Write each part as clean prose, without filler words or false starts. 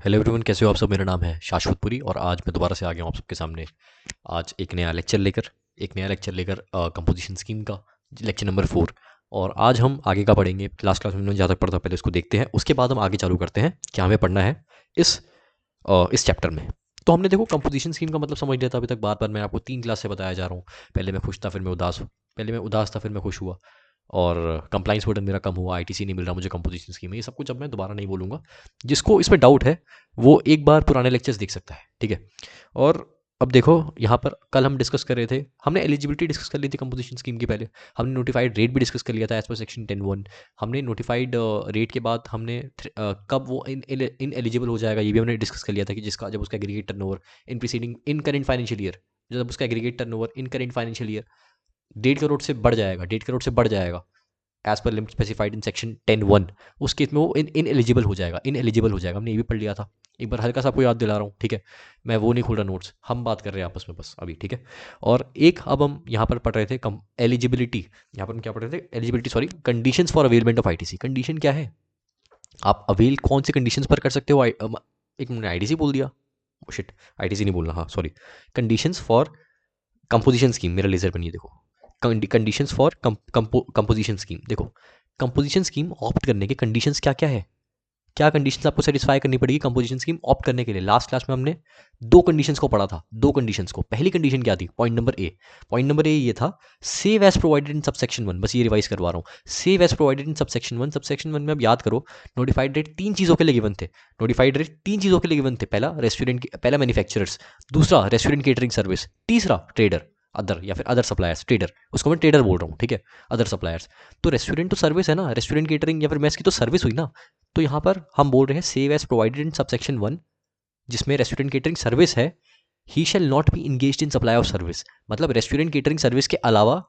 Hello everyone, कैसे हो आप सब। मेरा नाम है शाश्वतपुरी और आज मैं दोबारा से आ गया हूँ आप सबके सामने। आज एक नया लेक्चर लेकर कंपोजिशन स्कीम का लेक्चर नंबर 4। और आज हम आगे का पढ़ेंगे। लास्ट क्लास में हमने जहाँ तक पढ़ा था पहले उसको देखते हैं, उसके बाद हम आगे चालू करते हैं क्या हमें पढ़ना है इस इस चैप्टर में। तो हमने देखो कंपोजिशन स्कीम का मतलब समझ लिया था। अभी तक बार बार मैं आपको 3 क्लास से बताया जा रहा हूँ। पहले मैं खुश था, फिर मैं उदास हूँ। पहले मैं उदास था, फिर मैं खुश हुआ। और कंप्लाइंस बर्डन मेरा कम हुआ, आईटीसी नहीं मिल रहा मुझे कंपोजिशन स्कीम में। ये सब कुछ अब मैं दोबारा नहीं बोलूँगा। जिसको इसमें डाउट है वो एक बार पुराने लेक्चर्स देख सकता है, ठीक है। और अब देखो यहाँ पर कल हम डिस्कस कर रहे थे, हमने एलिजिबिलिटी डिस्कस कर ली थी कंपोजिशन स्कीम की। पहले हमने नोटिफाइड रेट भी डिस्कस कर लिया था एज पर सेक्शन 10(1). हमने नोटिफाइड रेट के बाद हमने कब वो इन एलिजिबल हो जाएगा ये भी हमने डिस्कस कर लिया था कि जिसका जब उसका aggregate turnover in current financial year, जब उसका aggregate turnover in current financial year 1.5 crore से बढ़ जाएगा, 1.5 करोड़ से बढ़ जाएगा as per limit specified in section 10(1), उस केस में वो इन एलिजिबल हो जाएगा। इन एलिजिबल हो जाएगा, हमने ये भी पढ़ लिया था। एक बार हल्का सा आपको याद दिला रहा हूँ, ठीक है। मैं वो नहीं खोल रहा नोट्स, हम बात कर रहे हैं आपस में बस अभी, ठीक है। और एक अब हम यहाँ पर पढ़ रहे थे कम एलिजिबिलिटी। यहाँ पर हम क्या पढ़ रहे थे? Eligibility, sorry, conditions for availment of ITC. Condition क्या है? आप अवेल कौन से कंडीशंस पर कर सकते हो? एक मैंने आईटीसी बोल दिया, शिट, आईटीसी नहीं बोलना, हाँ sorry. Conditions for composition scheme, मेरा लेजर बनिए देखो। कंडीशंस फॉर कंपोजिशन स्कीम, देखो कंपोजिशन स्कीम ऑप्ट करने के कंडीशंस क्या क्या है, क्या कंडीशंस आपको सेटिस्फाई करनी पड़ेगी कंपोजिशन स्कीम ऑप्ट करने के लिए। लास्ट क्लास में हमने दो कंडीशंस को पढ़ा था, दो कंडीशंस को। पहली कंडीशन क्या थी? पॉइंट नंबर ए ये था, save as provided in subsection 1। बस ये रिवाइज करवा रहा हूँ, save as provided in subsection 1। Subsection 1 में अब याद करो, नोटिफाइड रेट 3 चीज़ों के लिए गिवन थे। नोटिफाइड रेट 3 चीज़ों के लिए गिवन थे। पहला मैन्युफैक्चरर्स, दूसरा रेस्टोरेंट केटरिंग सर्विस, तीसरा ट्रेडर, अदर या फिर अदर सप्लायर्स। ट्रेडर, उसको मैं ट्रेडर बोल रहा हूँ, ठीक है। अदर सप्लायर्स, तो रेस्टोरेंट तो सर्विस है ना, रेस्टोरेंट केटरिंग या फिर मेस की तो सर्विस हुई ना। तो यहाँ पर हम बोल रहे हैं save as provided in subsection 1, जिसमें रेस्टोरेंट केटरिंग सर्विस है, he shall not be engaged in supply of service. मतलब रेस्टोरेंट केटरिंग सर्विस के अलावा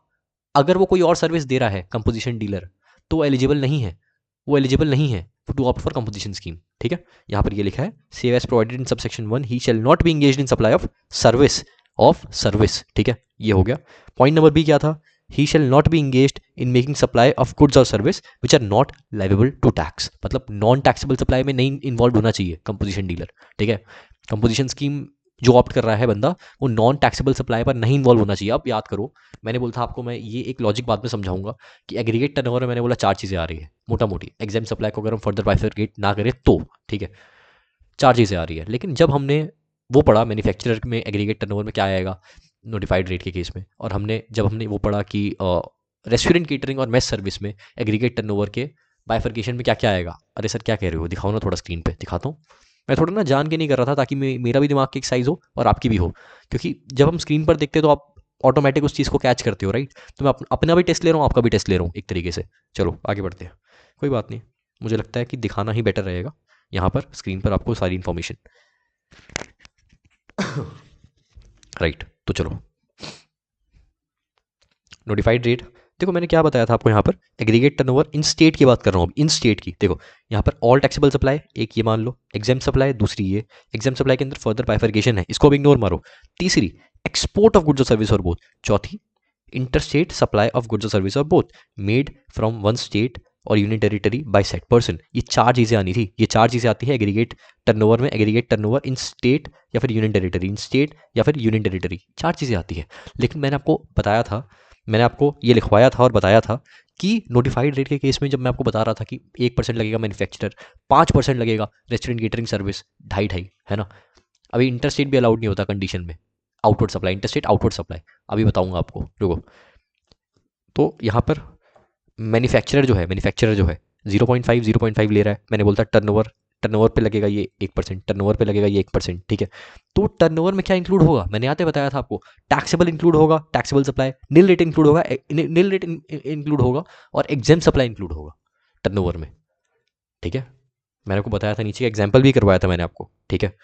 अगर वो कोई और सर्विस दे रहा है कंपोजिशन डीलर, तो वो एलिजिबल नहीं है, वो एलिजिबल नहीं है to opt for composition scheme, ठीक है। यहाँ पर ये लिखा है, save as provided in subsection 1 ही shall not be engaged in supply of service, ठीक है। ये हो गया। पॉइंट नंबर बी क्या था? He shall not be engaged in making supply of goods और service which are not leviable to tax. मतलब नॉन टैक्सेबल सप्लाई में नहीं इन्वॉल्व होना चाहिए कंपोजिशन डीलर, ठीक है। कंपोजिशन स्कीम जो ऑप्ट कर रहा है बंदा, वो नॉन टैक्सेबल सप्लाई पर नहीं इन्वॉल्व होना चाहिए। अब याद करो, मैंने बोला था आपको, मैं ये एक लॉजिक बाद में समझाऊंगा कि एग्रीगेट टर्नओवर में मैंने बोला 4 चीज़ें आ रही है मोटा मोटी। एग्जाम सप्लाई को अगर हम फर्दर बाइफरकेट ना करें तो, ठीक है, 4 चीज़ें आ रही है। लेकिन जब हमने वो पढ़ा मैन्युफैक्चरर में एग्रीगेट टर्नओवर में क्या आएगा नोटिफाइड रेट के केस में, और जब हमने वो पढ़ा कि रेस्टोरेंट केटरिंग और मेस सर्विस में एग्रीगेट टर्नओवर के बाइफर्केशन में क्या क्या आएगा। अरे सर क्या कह रहे हो, दिखाओ ना थोड़ा स्क्रीन पे, दिखाता हूँ। मैं थोड़ा ना जान के नहीं कर रहा था ताकि मेरा भी दिमाग की एक साइज़ हो और आपकी भी हो, क्योंकि जब हम स्क्रीन पर देखते हैं तो आप ऑटोमेटिक उस चीज़ को कैच करते हो, राइट। तो मैं अपना भी टेस्ट ले रहा हूँ, आपका भी टेस्ट ले रहा हूँ एक तरीके से। चलो आगे बढ़ते हैं, कोई बात नहीं। मुझे लगता है कि दिखाना ही बेटर रहेगा यहाँ पर स्क्रीन पर आपको सारी इन्फॉर्मेशन, राइट। तो चलो, नोटिफाइड रेट, देखो मैंने क्या बताया था आपको यहाँ पर, एग्रीगेट टर्नओवर इन स्टेट की बात कर रहा हूँ, इन स्टेट की। देखो यहाँ पर ऑल टैक्सेबल सप्लाई एक, ये मान लो एग्जाम सप्लाई, दूसरी ये एग्जाम सप्लाई के अंदर फर्दर बाइफर्केशन है, इसको अब इग्नोर मारो। तीसरी, एक्सपोर्ट ऑफ गुड्स और सर्विस और बोथ। चौथी, इंटरस्टेट सप्लाई ऑफ गुड्स और सर्विस और both made from one state और union territory by said person. ये 4 चीज़ें आनी थी, ये 4 चीज़ें आती है एग्रीगेट टर्नओवर में। एग्रीगेट टर्नओवर इन स्टेट या फिर यूनियन टेरिटरी, इन स्टेट या फिर यूनियन टेरिटरी, 4 चीज़ें आती है। लेकिन मैंने आपको बताया था, मैंने आपको ये लिखवाया था और बताया था कि नोटिफाइड रेट के केस में जब मैं आपको बता रहा था कि 1% लगेगा मैन्युफैक्चरर, 5% लगेगा रेस्टोरेंट केटरिंग सर्विस, ढाई ढाई, है ना। अभी इंटरस्टेट भी अलाउड नहीं होता कंडीशन में, outward supply, interstate outward supply, अभी बताऊंगा आपको, रुको। तो यहाँ पर मैन्युफैक्चरर जो है 0.5 ले रहा है। मैंने बोलता टर्नओवर, टर्नओवर पे लगेगा ये 1%, टर्नओवर पे लगेगा ये 1%, ठीक है। तो टर्नओवर में क्या इंक्लूड होगा? मैंने यहाँ पे बताया था आपको, टैक्सेबल इंक्लूड होगा, taxable supply, nil rate include होगा, नील रेट इंक्लूड होगा, और एग्जाम सप्लाई इंक्लूड होगा टर्नओवर में, ठीक है। मैंने आपको बताया था, नीचे एग्जाम्पल भी करवाया था मैंने आपको, ठीक है।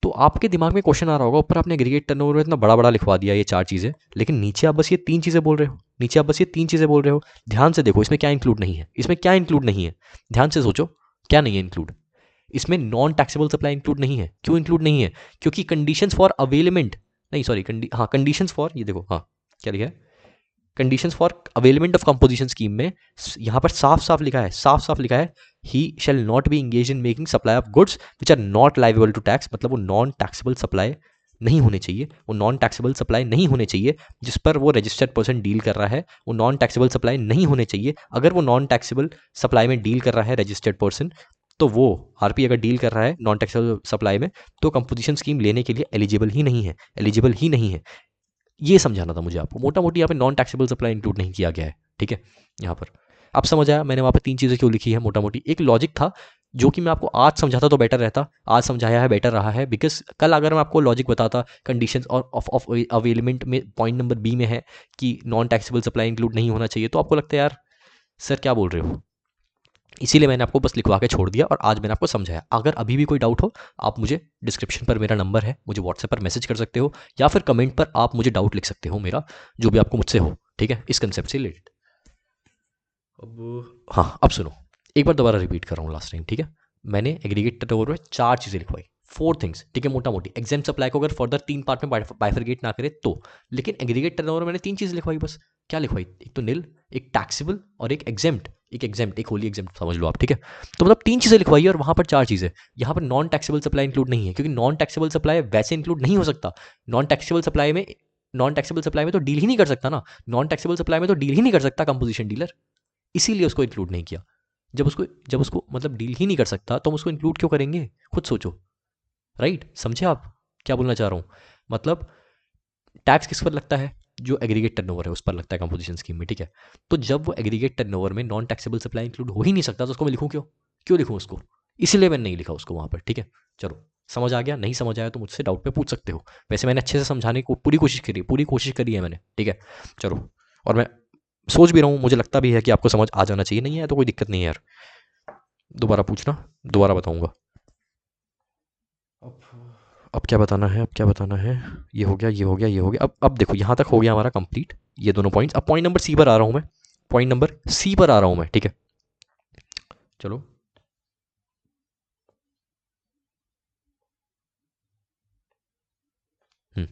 तो आपके दिमाग में क्वेश्चन आ रहा होगा, ऊपर आपने एग्रीगेट टर्नओवर में इतना बड़ा बड़ा लिखवा दिया ये 4 चीज़ें, लेकिन नीचे आप बस ये 3 चीज़ें बोल रहे हो, नीचे आप बस ये 3 चीज़ें बोल रहे हो। ध्यान से देखो इसमें क्या इंक्लूड नहीं है, इसमें क्या इंक्लूड नहीं है, ध्यान से सोचो क्या नहीं है इंक्लूड। इसमें नॉन टैक्सेबल सप्लाई इंक्लूड नहीं है। क्यों इंक्लूड नहीं है? क्योंकि कंडीशंस फॉर अवेलमेंट, नहीं सॉरी, हाँ कंडीशंस फॉर, ये देखो, हाँ क्या लिखा है, conditions for availment of composition scheme में यहाँ पर साफ साफ लिखा है, साफ साफ लिखा है, he shall not be engage in making supply of goods which are not leviable to tax, मतलब वो नॉन टैक्सेबल सप्लाई नहीं होने चाहिए, वो नॉन टैक्सेबल सप्लाई नहीं होने चाहिए जिस पर वो रजिस्टर्ड पर्सन डील कर रहा है, वो नॉन टैक्सेबल सप्लाई नहीं होने चाहिए। अगर वो नॉन टैक्सेबल सप्लाई में डील कर रहा है रजिस्टर्ड पर्सन, तो वो आरपी अगर डील कर रहा है नॉन टैक्सेबल सप्लाई में, तो कंपोजिशन स्कीम लेने के लिए एलिजिबल ही नहीं है, एलिजिबल ही नहीं है। ये समझाना था मुझे आपको। मोटा मोटी यहाँ पे नॉन टैक्सेबल सप्लाई इंक्लूड नहीं किया गया है, ठीक है। यहाँ पर अब समझ आया मैंने वहाँ पे 3 चीज़ें क्यों लिखी है। मोटा मोटी एक लॉजिक था जो कि मैं आपको आज समझाता तो बेटर रहता, आज समझाया है बेटर रहा है, बिकॉज कल अगर मैं आपको लॉजिक बताता कंडीशंस और ऑफ अवेलमेंट में पॉइंट नंबर बी में है कि नॉन टैक्सेबल सप्लाई इंक्लूड नहीं होना चाहिए, तो आपको लगता है यार सर क्या बोल रहे हो। इसीलिए मैंने आपको बस लिखवा के छोड़ दिया और आज मैंने आपको समझाया। अगर अभी भी कोई डाउट हो, आप मुझे डिस्क्रिप्शन पर मेरा नंबर है, मुझे व्हाट्सएप पर मैसेज कर सकते हो, या फिर कमेंट पर आप मुझे डाउट लिख सकते हो मेरा, जो भी आपको मुझसे हो, ठीक है, इस कंसेप्ट से रिलेटेड। अब हाँ, अब सुनो, एक बार दोबारा रिपीट कर रहा हूँ लास्ट टाइम, ठीक है। मैंने एग्रीगेट टर्नओवर में 4 चीज़ें लिखवाई, 4 थिंग्स, ठीक है, मोटा मोटी। एग्जाम सप्लाई को अगर फर्दर 3 पार्ट में बाइफरगेट ना करे तो, लेकिन एग्रीगेट टर्नओवर मैंने 3 चीज़ें लिखवाई बस। क्या लिखवाई? एक तो निल, एक टैक्सेबल और एक एग्जेम्प्ट, एक होली एग्जेम्प्ट समझ लो आप, ठीक है। तो मतलब 3 चीज़ें लिखवाई और वहाँ पर 4 चीज़ें। यहाँ पर नॉन टैक्सेबल सप्लाई इंक्लूड नहीं है, क्योंकि नॉन टैक्सेबल सप्लाई वैसे इंक्लूड नहीं हो सकता। नॉन टैक्सेबल सप्लाई में नॉन टैक्सेबल सप्लाई में तो डील ही नहीं कर सकता ना, नॉन टैक्सेबल सप्लाई में तो डील ही नहीं कर सकता कंपोजिशन डीलर, इसीलिए उसको इंक्लूड नहीं किया। जब उसको मतलब डील ही नहीं कर सकता तो हम उसको इंक्लूड क्यों करेंगे, खुद सोचो। राइट, समझे आप क्या बोलना चाह रहा हूँ। मतलब टैक्स किस पर लगता है? जो एग्रीगेट टर्नओवर है उस पर लगता है कंपोजिशन स्कीम में, ठीक है। तो जब वो एग्रीगेट टर्नओवर में नॉन टैक्सेबल सप्लाई इंक्लूड हो ही नहीं सकता, तो उसको मैं लिखूँ क्यों, क्यों लिखूँ उसको? इसीलिए मैंने नहीं लिखा उसको वहाँ पर, ठीक है। चलो, समझ आ गया? नहीं समझ आया तो मुझसे डाउट पे पूछ सकते हो। वैसे मैंने अच्छे से समझाने की पूरी कोशिश करी है मैंने, ठीक है। चलो, और मैं सोच भी रहा हूँ, मुझे लगता भी है कि आपको समझ आ जाना चाहिए। नहीं है तो कोई दिक्कत नहीं है यार, दोबारा पूछना, दोबारा बताऊंगा। अब अब क्या बताना है, अब क्या बताना है? ये हो गया, ये हो गया, ये हो गया। अब देखो, यहाँ तक हो गया हमारा कंप्लीट, ये दोनों पॉइंट्स। अब पॉइंट नंबर सी पर आ रहा हूँ मैं, पॉइंट नंबर सी पर आ रहा हूँ मैं, ठीक है। चलो, हम्म,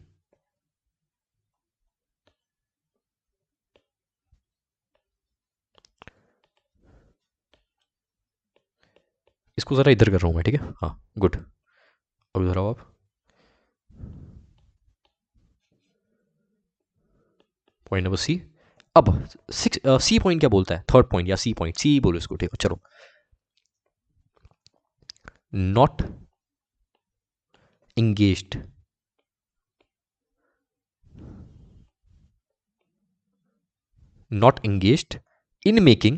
इसको ज़रा इधर कर रहा हूँ मैं, ठीक है, हाँ, गुड। अब इधर आओ आप। Point number C. अब सी पॉइंट क्या बोलता है, थर्ड पॉइंट या सी पॉइंट, सी बोलो इसको, ठीक है। चलो, not engaged not engaged in making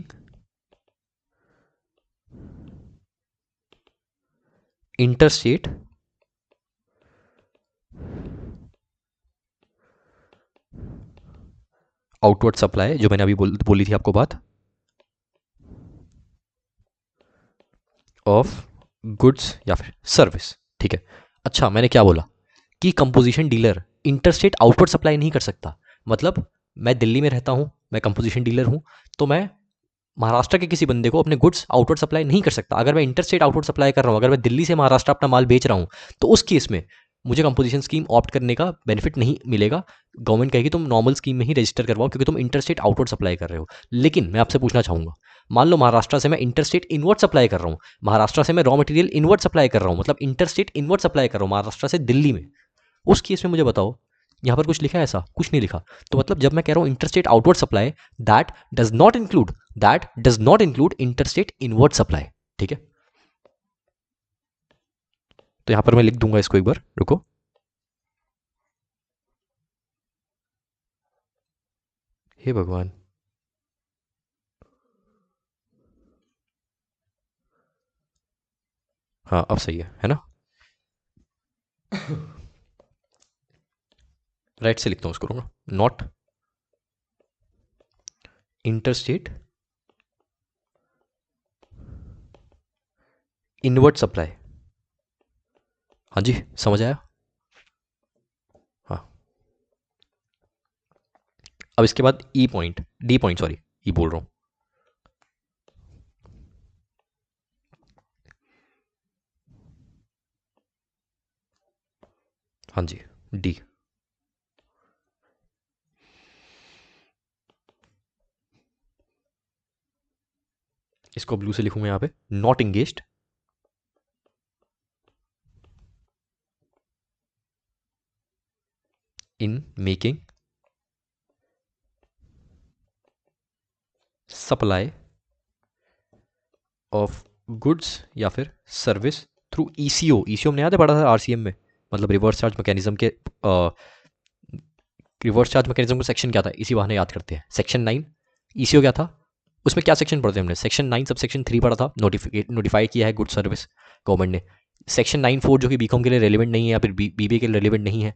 interstate outward supply, जो मैंने अभी बोली थी आपको बात, ऑफ गुड्स या फिर सर्विस, ठीक है। अच्छा, मैंने क्या बोला कि composition dealer interstate outward supply नहीं कर सकता। मतलब मैं दिल्ली में रहता हूँ, मैं कंपोजिशन डीलर हूँ, तो मैं महाराष्ट्र के किसी बंदे को अपने गुड्स आउटवर्ड सप्लाई नहीं कर सकता। अगर मैं इंटरस्टेट आउटवर्ड सप्लाई कर रहा हूँ, अगर मैं दिल्ली से महाराष्ट्र अपना माल बेच रहा हूँ, तो उस केस में मुझे कंपोजिशन स्कीम ऑप्ट करने का बेनिफिट नहीं मिलेगा। गवर्नमेंट कहेगी तुम नॉर्मल स्कीम में ही रजिस्टर करवाओ, क्योंकि तुम इंटरस्टेट आउटवर्ड सप्लाई कर रहे हो। लेकिन मैं आपसे पूछना चाहूँगा, मान लो महाराष्ट्र से मैं इंटरस्टेट इनवर्ड सप्लाई कर रहा हूँ, महाराष्ट्र से मैं रॉ मटेरियल इनवर्ड सप्लाई कर रहा हूँ, मतलब इंटरस्टेट इनवर्ड सप्लाई कर रहा हूँ महाराष्ट्र से दिल्ली में, उस केस में मुझे बताओ, यहाँ पर कुछ लिखा है? ऐसा कुछ नहीं लिखा। तो मतलब जब मैं कह रहा हूँ interstate outward supply, that does not include interstate inward supply, ठीक है। तो यहाँ पर मैं लिख दूंगा इसको, एक बार रुको। हे भगवान, हाँ अब सही है ना। राइट से लिखता हूँ उसको, नॉट इंटरस्टेट इनवर्ड सप्लाई। हाँ जी, समझ आया। हाँ, अब इसके बाद E point, D point, sorry, E बोल रहा हूँ। हाँ जी, डी। इसको ब्लू से लिखूंगा यहाँ पे, not engaged in making supply of goods या फिर सर्विस थ्रू ईसीओ। ईसीओ हमने याद है पढ़ा था आरसीएम में, मतलब रिवर्स चार्ज मैकेनिज्म के रिवर्स चार्ज मैकेनिज्म का सेक्शन क्या था, इसी बहाने याद करते हैं। सेक्शन 9 ईसीओ क्या था, उसमें क्या सेक्शन पढ़ते हैं हमने, सेक्शन 9 सब सेक्शन 3 पढ़ा था, नोटिफाई किया है गुड सर्विस गवर्नमेंट ने। सेक्शन 9(4) जो कि बीकॉम के लिए रेलिवेंट नहीं है या फिर बीबीए के लिए रेलिवेंट नहीं है,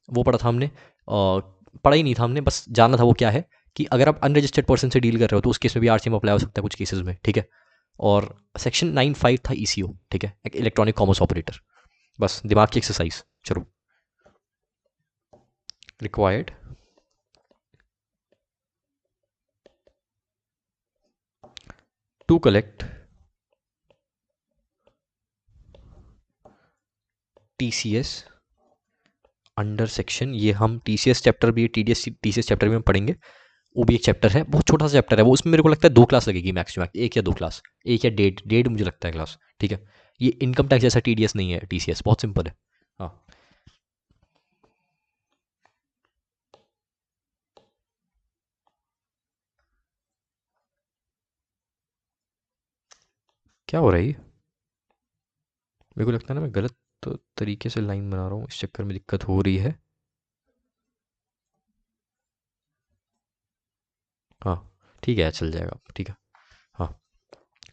वो पढ़ा था हमने। पढ़ा ही नहीं था हमने, बस जानना था वो क्या है, कि अगर आप अनरजिस्टर्ड पर्सन से डील कर रहे हो तो उस केस में भी आरसीएम अप्लाई हो सकता है कुछ केसेस में, ठीक है। और सेक्शन 9(5) था ईसीओ, ठीक है, एक इलेक्ट्रॉनिक कॉमर्स ऑपरेटर। बस दिमाग की एक्सरसाइज। चलो, required to collect TCS under section, ये हम टीसीएस चैप्टर भी, टीसीएस चैप्टर भी हम पढ़ेंगे, वो भी एक चैप्टर है, बहुत छोटा सा चैप्टर है वो, उसमें मेरे को लगता है 2 क्लास लगेगी मैक्स टू मैक्स, 1 या 2 क्लास, 1 या 1.5 मुझे लगता है क्लास, ठीक है। ये इनकम टैक्स जैसा टीडीएस नहीं है, टीसीएस बहुत सिंपल है। हाँ, क्या हो रहा है ये, मेरे को लगता है ना मैं गलत तरीके से लाइन बना रहा हूँ, इस चक्कर में दिक्कत हो रही है। हाँ ठीक है, चल जाएगा, ठीक है। हाँ,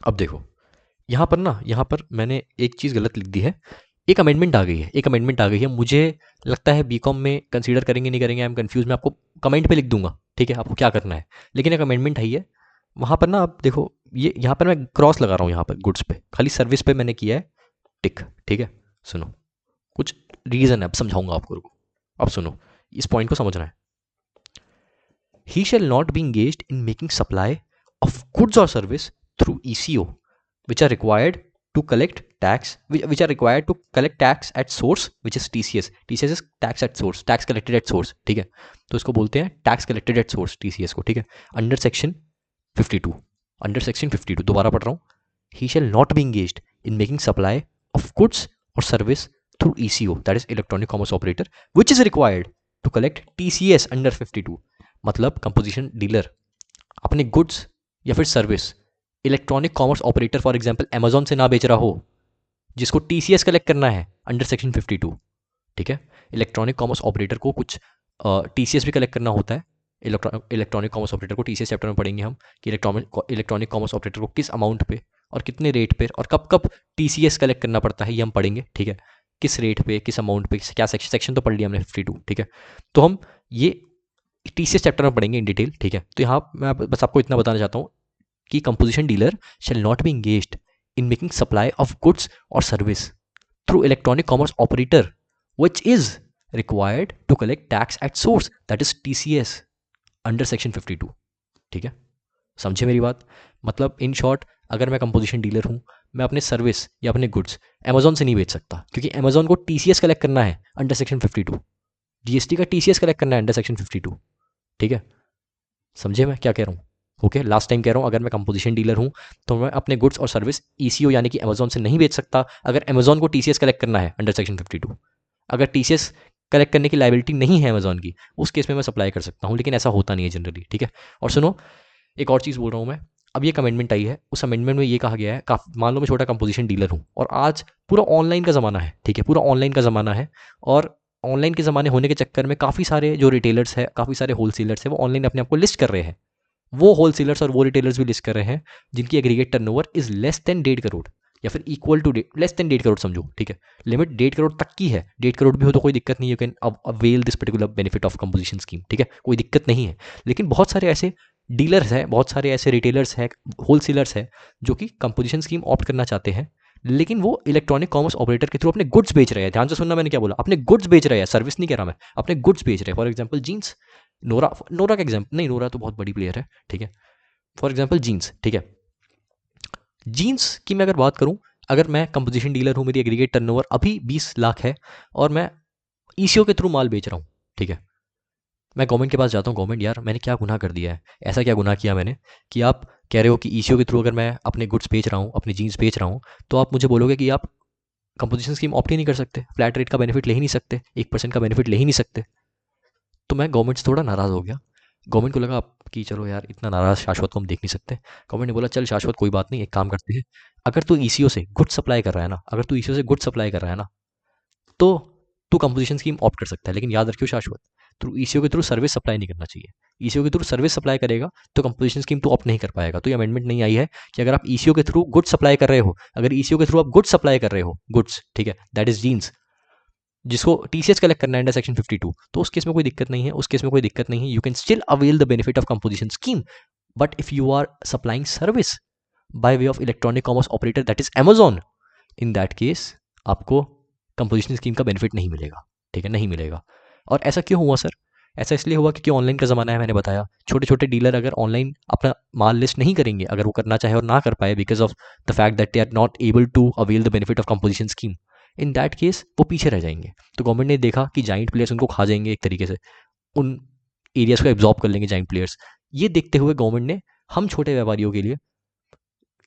अब देखो यहाँ पर ना, यहाँ पर मैंने एक चीज़ गलत लिख दी है, एक अमेंडमेंट आ गई है, एक अमेंडमेंट आ गई है, मुझे लगता है बीकॉम में कंसीडर करेंगे नहीं करेंगे, आई एम कंफ्यूज, मैं आपको कमेंट पे लिख दूंगा, ठीक है, आपको क्या करना है। लेकिन एक अमेंडमेंट आई है वहाँ पर ना, आप देखो ये यहाँ पर मैं क्रॉस लगा रहा हूँ, यहाँ पर गुड्स पे, खाली सर्विस पे मैंने किया है टिक, ठीक है। सुनो, कुछ रीज़न है, अब समझाऊंगा आपको, रुको। अब सुनो, इस पॉइंट को समझना है। He shall not be engaged in making supply of goods और service through ECO which are required to collect tax, which are required to collect tax at source, which is TCS. TCS is tax at source, tax collected at source, ठीक है। तो इसको बोलते हैं tax collected at source, TCS को, ठीक है। Under section 52, under section 52, दोबारा पढ़ रहा हूँ। he shall not be engaged in making supply of goods or service through ECO, that is electronic commerce operator, which is required to collect TCS under 52। मतलब composition dealer अपने goods या फिर service electronic commerce operator for example Amazon से ना बेच रहा हो, जिसको टीसीएस कलेक्ट करना है अंडर सेक्शन 52, ठीक है। इलेक्ट्रॉनिक कॉमर्स ऑपरेटर को कुछ टीसीएस भी कलेक्ट करना होता है। इलेक्ट्रॉनिक कॉमर्स ऑपरेटर को टीसीएस चैप्टर में पढ़ेंगे हम, कि इलेक्ट्रॉनिक कॉमर्स ऑपरेटर को किस अमाउंट पे और कितने रेट पे और कब कब टीसीएस कलेक्ट करना पड़ता है, ये हम पढ़ेंगे, ठीक है। किस रेट पे, किस अमाउंट पे, क्या सेक्शन तो पढ़ लिया हमने 52, ठीक है। तो हम ये टीसीएस चैप्टर में पढ़ेंगे इन डिटेल, ठीक है। तो यहाँ मैं बस आपको इतना बताना चाहता हूँ कि composition dealer shall not be engaged in making supply of goods और service through electronic commerce operator which is required to collect tax at source, that is TCS under section 52, ठीक है। समझे मेरी बात, मतलब इन शॉर्ट, अगर मैं composition dealer हूँ, मैं अपने सर्विस या अपने गुड्स अमेजोन से नहीं बेच सकता, क्योंकि अमेजोन को टीसीएस कलेक्ट करना है अंडर सेक्शन 52, जीएसटी का टीसीएस कलेक्ट करना है अंडर सेक्शन 52, ठीक है। समझे मैं क्या कह रहा हूँ, ओके। लास्ट टाइम कह रहा हूँ, अगर मैं कंपोजिशन डीलर हूँ तो मैं अपने गुड्स और सर्विस ईसीओ यानी कि अमेजोन से नहीं बेच सकता, अगर अमेजोन को टीसीएस कलेक्ट करना है अंडर सेक्शन 52। अगर टीसीएस कलेक्ट करने की लाइबिलिटी नहीं है अमेजोन की, उस केस में मैं सप्लाई कर सकता हूँ, लेकिन ऐसा होता नहीं है जनरली, ठीक है। और सुनो, एक और चीज़ बोल रहा हूँ मैं, अब ये अमेंडमेंट आई है, उस अमेंडमेंट में ये कहा गया है, मान लो मैं छोटा कंपोजिशन डीलर हूँ और आज पूरा ऑनलाइन का ज़माना है, ठीक है, पूरा ऑनलाइन का ज़माना है, और ऑनलाइन के ज़माने होने के चक्कर में काफ़ी सारे जो रिटेलर्स हैं, काफ़ी सारे होलसेलर्स हैं, वो ऑनलाइन अपने आप को लिस्ट कर रहे हैं। वो होलसेलर्स और वो रिटेलर्स भी लिस्ट कर रहे हैं जिनकी aggregate turnover is less than 1.5 crore या फिर equal to less than 1.5 crore, समझो, ठीक है। लिमिट 1.5 करोड़ तक की है, 1.5 करोड़ भी हो तो कोई दिक्कत नहीं है, you can avail this particular benefit of composition scheme, ठीक है, कोई दिक्कत नहीं है। लेकिन बहुत सारे ऐसे डीलर्स हैं, बहुत सारे ऐसे रिटेलर्स हैं, होलसेलर्स हैं, जो कि कंपोजिशन स्कीम ऑप्ट करना चाहते हैं, लेकिन वो इलेक्ट्रॉनिक कॉमर्स ऑपरेटर के थ्रू अपने गुड्स बेच रहे हैं। ध्यान से सुनना मैंने क्या बोला, अपने गुड्स बेच रहे हैं, सर्विस नहीं कह रहा मैं, अपने गुड्स बेच रहे हैं। फॉर एग्जाम्पल जीन्स, नोरा का एग्जाम्पल नहीं, नोरा तो बहुत बड़ी प्लेयर है, ठीक है। फॉर एग्जाम्पल जीन्स, ठीक है। जीन्स की मैं अगर बात करूं, अगर मैं कंपोजिशन डीलर हूं, मेरी एग्रीगेट टर्नओवर अभी 20 लाख है और मैं ईसीओ के थ्रू माल बेच रहा हूं, ठीक है। मैं गवर्नमेंट के पास जाता हूँ, गवर्नमेंट यार मैंने क्या गुनाह कर दिया है, ऐसा क्या गुनाह किया मैंने कि आप कह रहे हो कि ईसीओ के थ्रू अगर मैं अपने गुड्स बेच रहा हूँ, अपनी जीन्स बेच रहा हूँ, तो आप मुझे बोलोगे कि आप कंपोजिशन स्कीम ऑप्ट ही नहीं कर सकते, फ्लैट रेट का बेनिफिट ले ही नहीं सकते, 1% का बेनिफिट ले ही नहीं सकते। तो मैं गवर्नमेंट से थोड़ा नाराज़ हो गया। गवर्नमेंट को लगा कि चलो यार, इतना नाराज़ शाश्वत को हम देख नहीं सकते। गवर्नमेंट ने बोला चल शाश्वत, कोई बात नहीं, एक काम करते हैं, अगर तू ईसीओ से गुड सप्लाई कर रहा है ना, अगर तू ईसीओ से गुड सप्लाई कर रहा है ना, तो तू कंपोजिशन स्कीम ऑप्ट कर सकता है। लेकिन याद रखियो शाश्वत, तू ईसीओ के थ्रू सर्विस सप्लाई नहीं करना चाहिए। ईसीओ के थ्रू सर्विस सप्लाई करेगा तो कंपोजिशन स्कीम तू ऑप्ट नहीं कर पाएगा। तो ये अमेंडमेंट नहीं आई है कि अगर आप ईसीओ के थ्रू गुड सप्लाई कर रहे हो, अगर ईसीओ के थ्रू आप गुड सप्लाई कर रहे हो, गुड्स, ठीक है, दैट इज जीन्स, जिसको टीसीएस कलेक्ट करना है अंडर सेक्शन 52, तो उस केस में कोई दिक्कत नहीं है, उस केस में कोई दिक्कत नहीं है, you can still avail the benefit of composition scheme. But if you are supplying service by way of electronic commerce operator that is Amazon, in that case आपको कंपोजिशन स्कीम का बेनिफिट नहीं मिलेगा, ठीक है, नहीं मिलेगा। और ऐसा क्यों हुआ सर? ऐसा इसलिए हुआ क्योंकि ऑनलाइन का ज़माना है, मैंने बताया। छोटे छोटे डीलर अगर ऑनलाइन अपना माल लिस्ट नहीं करेंगे, अगर वो करना चाहे और ना कर पाए because of the fact that they are not able to avail the benefit of composition scheme, in that case वो पीछे रह जाएंगे। तो गवर्नमेंट ने देखा कि जाइंट प्लेयर्स उनको खा जाएंगे एक तरीके से, उन एरियाज को एब्जॉर्ब कर लेंगे जाइंट प्लेयर्स। ये देखते हुए गवर्नमेंट ने हम छोटे व्यापारियों के लिए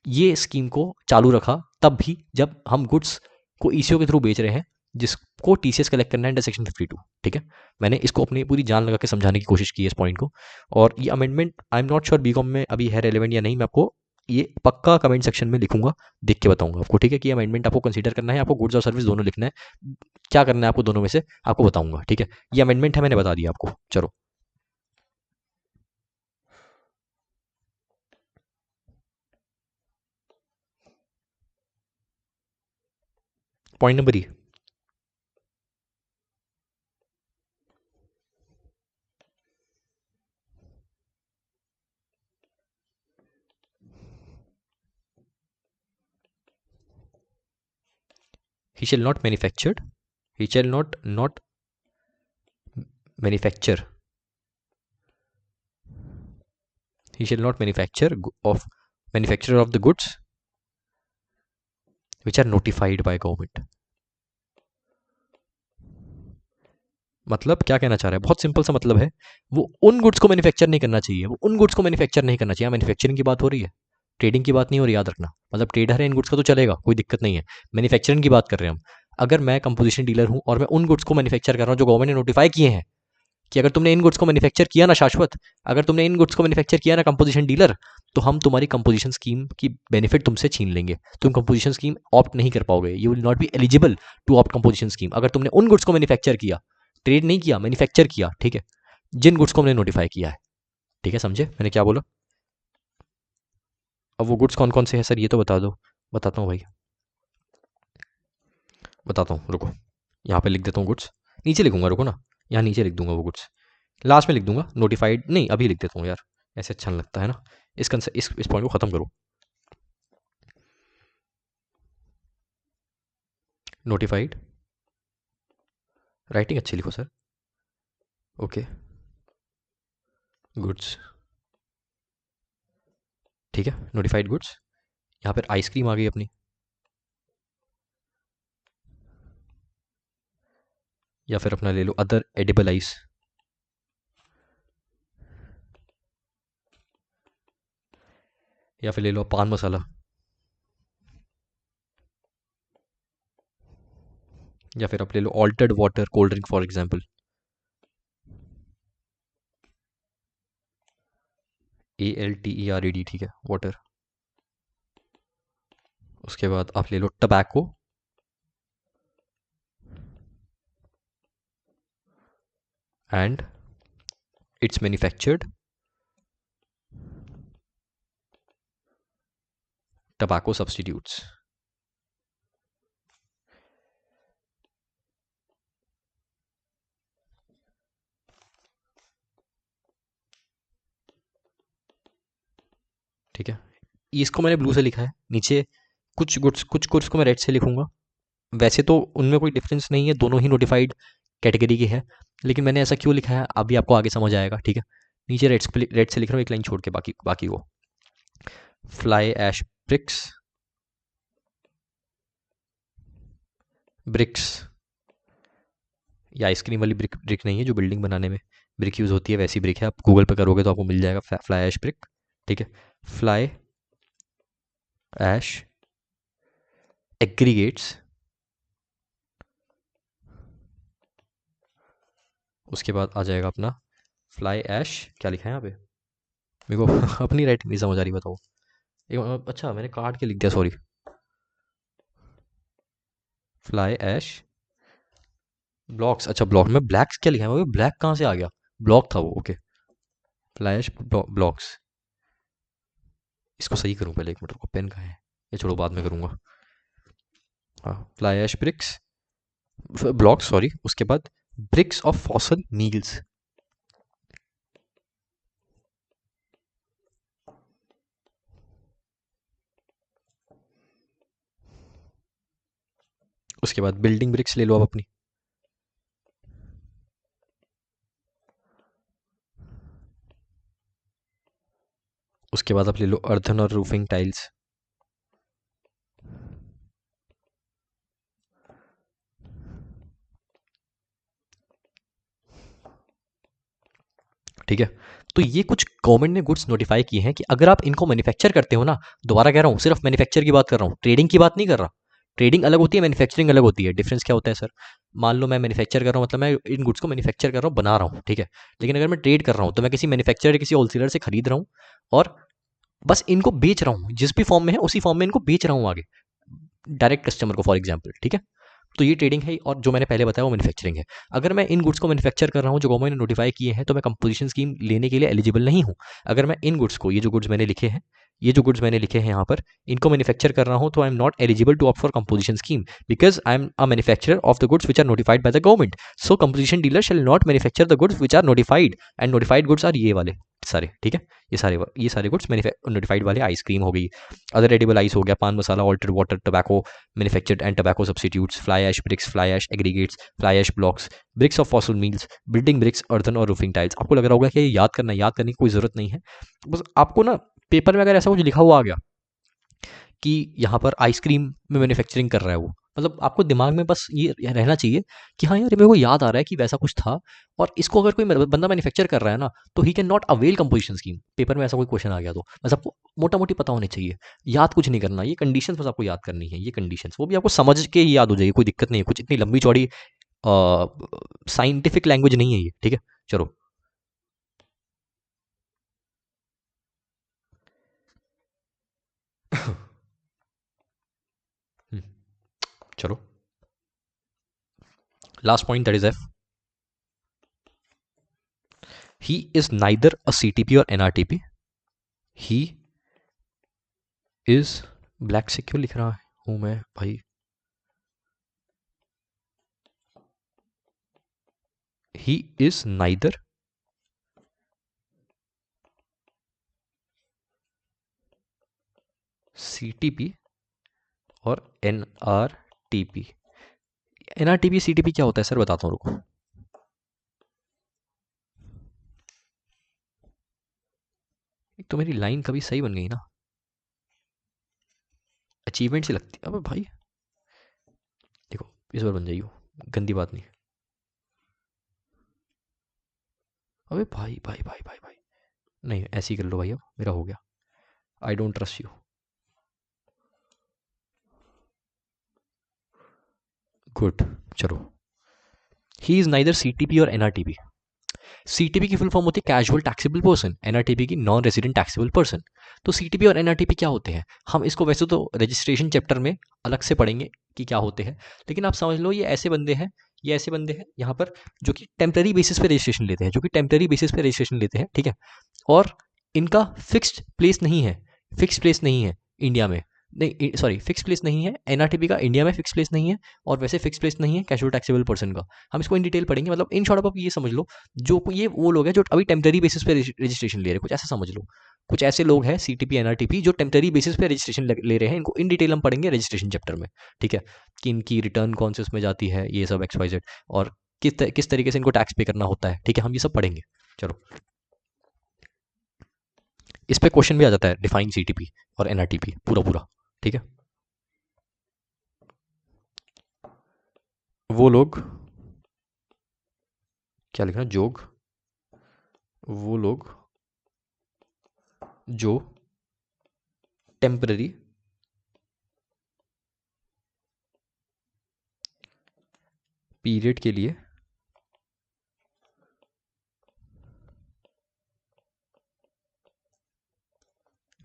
ये स्कीम को चालू रखा, तब भी जब हम गुड्स को ईसीओ के थ्रू बेच रहे हैं, जिसको टीसीएस कलेक्ट करना है अंडर सेक्शन 52, ठीक है। मैंने इसको अपनी पूरी जान लगा के समझाने की कोशिश की है इस पॉइंट को। और ये amendment I am not sure B Com में अभी है रेलेवेंट या नहीं, मैं आपको ये पक्का कमेंट सेक्शन में लिखूंगा, देख के बताऊंगा आपको, ठीक है, कि अमेंडमेंट आपको कंसीडर करना है, आपको गुड्स और सर्विस दोनों लिखना है, क्या करना है आपको दोनों में से आपको बताऊंगा, ठीक है। ये अमेंडमेंट है, मैंने बता दिया आपको। चलो point number E, he shall not manufactured, he shall not manufacture, he shall not manufacturer of the goods which are notified by government। मतलब क्या कहना चाह रहा है? बहुत सिंपल सा मतलब है, वो उन गुड्स को मैन्युफैक्चर नहीं करना चाहिए, वो उन गुड्स को मैन्युफैक्चर नहीं करना चाहिए। मैन्युफैक्चरिंग की बात हो रही है, ट्रेडिंग की बात नहीं हो रही, याद रखना। मतलब ट्रेडर है इन गुड्स का तो चलेगा, कोई दिक्कत नहीं है। मैन्युफैक्चरिंग की बात कर रहे हैं हम। अगर मैं कंपोजिशन डीलर हूँ और मैं उन गुड्स को मैन्युफैक्चर कर रहा हूँ जो गवर्नमेंट ने नोटिफाई किए हैं, कि अगर तुमने इन गुड्स को मैन्युफैक्चर किया ना शाश्वत, अगर तुमने इन गुड्स को मैन्युफैक्चर किया ना कंपोजिशन डीलर, तो हम तुम्हारी कंपोजिशन स्कीम की बेनिफिट तुमसे छीन लेंगे। तुम कंपोजिशन स्कीम ऑप्ट नहीं कर पाओगे, you will not be eligible to opt composition scheme. अगर तुमने उन गुड्स को मैन्युफैक्चर किया, ट्रेड नहीं किया, मैन्युफैक्चर किया, ठीक है, जिन गुड्स को हमने नोटिफाई किया है, ठीक है, समझे मैंने क्या बोला? अब वो गुड्स कौन कौन से हैं सर, ये तो बता दो। बताता हूँ भाई, बताता हूँ, रुको, यहाँ पे लिख देता हूँ गुड्स, नीचे लिखूंगा, रुको ना, यहाँ नीचे लिख दूंगा वो गुड्स, लास्ट में लिख दूंगा नोटिफाइड, नहीं अभी लिख देता हूँ यार, ऐसे अच्छा नहीं लगता है ना। इस पॉइंट को खत्म करो। नोटिफाइड, राइटिंग अच्छी लिखो सर, ओके, गुड्स, ठीक है, नोटिफाइड गुड्स। यहाँ पर आइसक्रीम आ गई अपनी, या फिर अपना ले लो अदर एडिबल आइस, या फिर ले लो पान मसाला, या फिर आप ले लो altered water cold drink for example, ALTERED, ठीक है, वाटर। उसके बाद आप ले लो tobacco, and its manufactured tobacco substitutes. ठीक है, इसको मैंने ब्लू से लिखा है, नीचे कुछ गुड्स को मैं रेड से लिखूंगा। वैसे तो उनमें कोई डिफरेंस नहीं है, दोनों ही नोटिफाइड कैटेगरी की है, लेकिन मैंने ऐसा क्यों लिखा है अभी आपको आगे समझ आएगा, ठीक है। नीचे रेड से लिख रहा हूँ, एक लाइन छोड़ के, बाकी बाकी वो फ्लाई ऐश ब्रिक्स, ब्रिक्स, या आइसक्रीम वाली ब्रिक ब्रिक नहीं है जो बिल्डिंग बनाने में ब्रिक यूज़ होती है, वैसी ब्रिक है, आप गूगल पे करोगे तो आपको मिल जाएगा, फ्लाई ऐश ब्रिक, ठीक है। फ्लाई ऐश एग्रीगेट्स, उसके बाद आ जाएगा अपना फ्लाई ऐश, क्या लिखा है यहाँ पे मेरे को अपनी राइटिंग नहीं समझ आ रही, बताओ। अच्छा मैंने काट के लिख दिया, सॉरी। फ्लाई ऐश ब्लॉक्स, अच्छा ब्लॉक में ब्लैक्स क्या लिखा है, ब्लैक कहाँ से आ गया, ब्लॉक था वो, ओके। फ्लाई ऐश ब्लॉक्स, इसको सही करूँ पहले, एक मिनट को, पेन कहाँ है, ये छोड़ो बाद में करूँगा। हाँ, fly ash bricks blocks, sorry, उसके बाद ब्रिक्स ऑफ फॉसल नील्स, उसके बाद बिल्डिंग ब्रिक्स ले लो आप अपनी, उसके बाद आप ले लो अर्थन और रूफिंग टाइल्स, ठीक है। तो ये कुछ गवर्नमेंट ने गुड्स नोटिफाई किए हैं कि अगर आप इनको मैन्युफैक्चर करते हो ना, दोबारा कह रहा हूँ, सिर्फ मैन्युफैक्चर की बात कर रहा हूँ, ट्रेडिंग की बात नहीं कर रहा। ट्रेडिंग अलग होती है, मैन्युफैक्चरिंग अलग होती है। डिफरेंस क्या होता है सर? मान लो मैं मैन्युफैक्चर कर रहा हूँ, मतलब मैं इन गुड्स को मैन्युफैक्चर कर रहा हूँ, बना रहा हूँ, ठीक है। लेकिन अगर मैं ट्रेड कर रहा हूँ तो मैं किसी मैन्युफैक्चरर या किसी होलसेलर से खरीद रहा हूँ और बस इनको बेच रहा हूँ, जिस भी फॉर्म में है उसी फॉर्म में इनको बेच रहा हूँ आगे डायरेक्ट कस्टमर को, फॉर एग्जाम्पल, ठीक है। तो ये ट्रेडिंग है, और जो मैंने पहले बताया वो मैन्युफैक्चरिंग है। अगर मैं इन गुड्स को मैन्युफैक्चर कर रहा हूँ जो गवर्नमेंट ने नोटिफाई किए हैं, तो मैं कंपोजिशन स्कीम लेने के लिए एलिजिबल नहीं हूँ। अगर मैं इन गुड्स को, ये जो गुड्स मैंने लिखे हैं, ये जो गुड्स मैंने लिखे हैं यहाँ पर, इनको मैन्युफैक्चर कर रहा हूँ, तो I am not eligible to opt for composition scheme because I am a manufacturer of the goods which are notified by the government. So composition dealer shall not manufacture the goods which are notified, and notified goods are ये वाले सारे, ठीक है। ये सारे goods notified वाले, ice cream हो गई, अदर एडिबल आइस हो गया, pan masala, altered water, tobacco, manufactured and tobacco substitutes, fly ash bricks, fly ash aggregates, fly ash blocks, bricks of fossil meals, building bricks, earthen और रूफिंग टाइल्स। आपको लग रहा होगा कि ये याद करना, याद करने की कोई ज़रूरत नहीं है। बस आपको ना पेपर में अगर ऐसा कुछ लिखा हुआ आ गया कि यहाँ पर आइसक्रीम में मैन्युफैक्चरिंग कर रहा है वो, मतलब आपको दिमाग में बस ये रहना चाहिए कि हाँ यार, ये मेरे को याद आ रहा है कि वैसा कुछ था, और इसको अगर कोई बंदा मैन्युफैक्चर कर रहा है ना, तो he can not avail composition scheme. Paper में ऐसा कोई क्वेश्चन आ गया तो बस आपको मोटा मोटी पता होनी चाहिए, याद कुछ नहीं करना, ये कंडीशंस बस आपको याद करनी है, ये कंडीशंस, वो भी आपको समझ के ही याद हो जाएगी, कोई दिक्कत नहीं है, कुछ इतनी लंबी चौड़ी साइंटिफिक लैंग्वेज नहीं है ये, ठीक है। चलो हम्म, चलो last point, that is F. He is neither a CTP और एनआरटीपी। ही इज, ब्लैक से क्यों लिख रहा हूं मैं भाई, ही इज नाइदर सीटीपी और एनआरटीपी। एनआरटीपी सीटीपी क्या होता है सर, बताता हूँ, रुको। एक तो मेरी लाइन कभी सही बन गई ना, अचीवमेंट से लगती है, अबे भाई देखो, इस बार बन जाइयो, गंदी बात नहीं। अबे भाई भाई भाई भाई भाई, नहीं ऐसे ही कर लो भाई, अब मेरा हो गया, I don't trust you. Good, चलो। ही इज नाइदर सीटीपी और एनआरटीपी। सीटीपी की फुल फॉर्म होती है कैजुअल टैक्सेबल पर्सन, एनआरटीपी की नॉन रेजिडेंट टैक्सेबल पर्सन। तो सीटीपी और एनआरटीपी क्या होते हैं, हम इसको वैसे तो रजिस्ट्रेशन चैप्टर में अलग से पढ़ेंगे कि क्या होते हैं, लेकिन आप समझ लो ये ऐसे बंदे हैं यहाँ पर जो कि टेम्पररी बेसिस पे रजिस्ट्रेशन लेते हैं, ठीक है। और इनका फिक्स्ड प्लेस नहीं है इंडिया में, नहीं सॉरी, फिक्स प्लेस नहीं है एनआरटीपी का, इंडिया में फिक्स प्लेस नहीं है, और वैसे फिक्स प्लेस नहीं है कैजुअल टैक्सेबल पर्सन का। हम इसको इन डिटेल पढ़ेंगे, मतलब इन शॉर्ट आप ये समझ लो, जो ये वो लोग हैं जो अभी टेम्पररी बेसिस पे रजिस्ट्रेशन ले रहे हैं, कुछ ऐसा समझ लो। कुछ ऐसे लोग हैं सीटीपी एनआरटीपी जो टेम्पररी बेसिस पे रजिस्ट्रेशन ले रहे हैं, इनको इन डिटेल हम पढ़ेंगे रजिस्ट्रेशन चैप्टर में, ठीक है। कि इनकी रिटर्न कौन से उसमें जाती है, ये सब एक्स वाई जेड, और किस तरीके से इनको टैक्स पे करना होता है, ठीक है, हम ये सब पढ़ेंगे। चलो, इस पे क्वेश्चन भी आ जाता है, डिफाइन सीटीपी और एनआरटीपी पूरा पूरा, ठीक है। वो लोग, क्या लिखना, जोग, वो लोग जो टेम्पररी पीरियड के लिए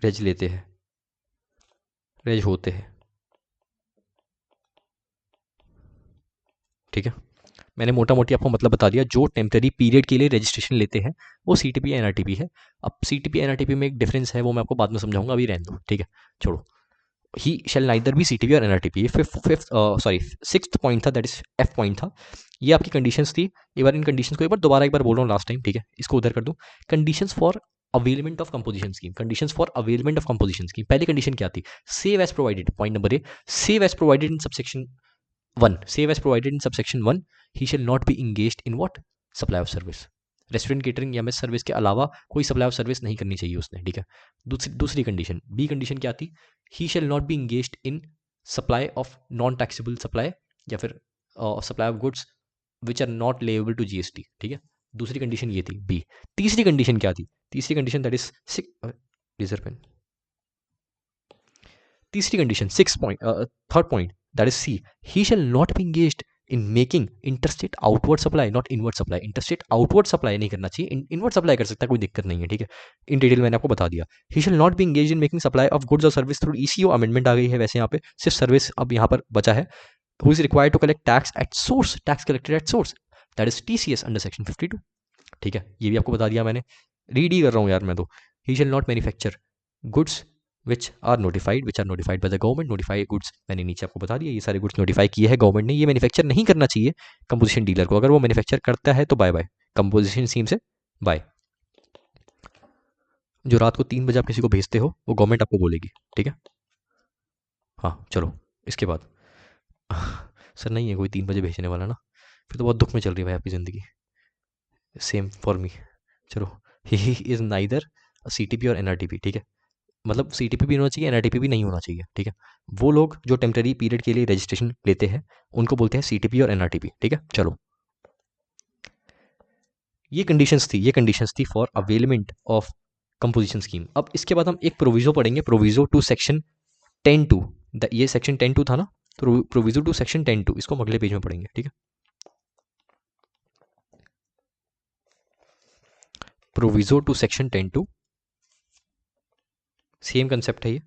रेज लेते हैं, रेज होते हैं। ठीक है, मैंने मोटा मोटी आपको मतलब बता दिया। जो टेम्पररी पीरियड के लिए रजिस्ट्रेशन लेते हैं वो CTP NRTP है। अब CTP NRTP में एक डिफरेंस है, वो मैं आपको बाद में समझाऊंगा, अभी रहने दो। ठीक है, छोड़ो। ही शेल नाइदर बी CTP और NRTP। ये सिक्स्थ पॉइंट था, दैट इज F पॉइंट था। ये आपकी कंडीशंस थी। एक बार इन कंडीशंस को एक बार बोल रहा हूँ लास्ट टाइम। ठीक है, इसको उधर कर दूँ। Conditions for availment of composition scheme, conditions for availment of composition scheme. पहली कंडीशन क्या थी? Save as provided. Point number A, save as provided in subsection 1, save as provided in subsection 1, he shall not be engaged in what? Supply of service। Restaurant catering या mess service के अलावा कोई supply of service नहीं करनी चाहिए उसने। ठीक है, दूसरी कंडीशन, बी कंडीशन क्या थी? He shall not be engaged in supply of non taxable supply या फिर supply of goods which are not leviable to GST। ठीक है, दूसरी कंडीशन ये थी, बी। तीसरी कंडीशन क्या थी? तीसरी कंडीशन दैट इज लेजर पेन। तीसरी condition third point that is C, he shall not be engaged in making interstate outward supply, not inward supply। interstate outward supply नहीं करना चाहिए, inward supply कर सकता है, कोई दिक्कत नहीं है। ठीक है, इन डिटेल मैंने आपको बता दिया। he shall not be engaged in making supply of goods or service through ECO। Amendment आ गई है वैसे, यहाँ पे सिर्फ सर्विस अब यहाँ पर बचा है। who is required to collect tax at source, tax collected at source, that is TCS under section 52। ठीक है, ये भी आपको बता दिया मैंने, रीड ही कर रहा हूँ यार मैं तो। he shall not manufacture goods which are notified by the government। notify goods मैंने नीचे आपको बता दिया, ये सारे गुड्स नोटिफाई किए हैं गवर्नमेंट ने। ये मैन्युफैक्चर नहीं करना चाहिए कंपोजिशन डीलर को, अगर वो मैन्युफैक्चर करता है तो बाय बाय, कंपोजिशन स्कीम से बाय। जो रात को 3 बजे आप किसी को भेजते हो वो गवर्नमेंट आपको बोलेगी। ठीक है, हाँ चलो इसके बाद सर नहीं है कोई 3 बजे भेजने वाला ना, फिर तो बहुत दुख में चल रही है भाई आपकी ज़िंदगी। Same for me. चलो, ही इज़ नाइदर CTP और NRTP। ठीक है, मतलब CTP भी होना चाहिए, NRTP भी नहीं होना चाहिए। ठीक है, वो लोग जो टेम्पररी पीरियड के लिए रजिस्ट्रेशन लेते हैं उनको बोलते हैं CTP और NRTP। ठीक है, चलो ये कंडीशंस थी for availment of composition scheme. अब इसके बाद हम एक प्रोविजो पढ़ेंगे, प्रोविजो टू सेक्शन 10(2). ये सेक्शन 10(2) था ना, तो प्रोविजो टू सेक्शन 10(2) इसको हम अगले पेज में पढ़ेंगे। ठीक है, proviso to section 10(2), same concept है ये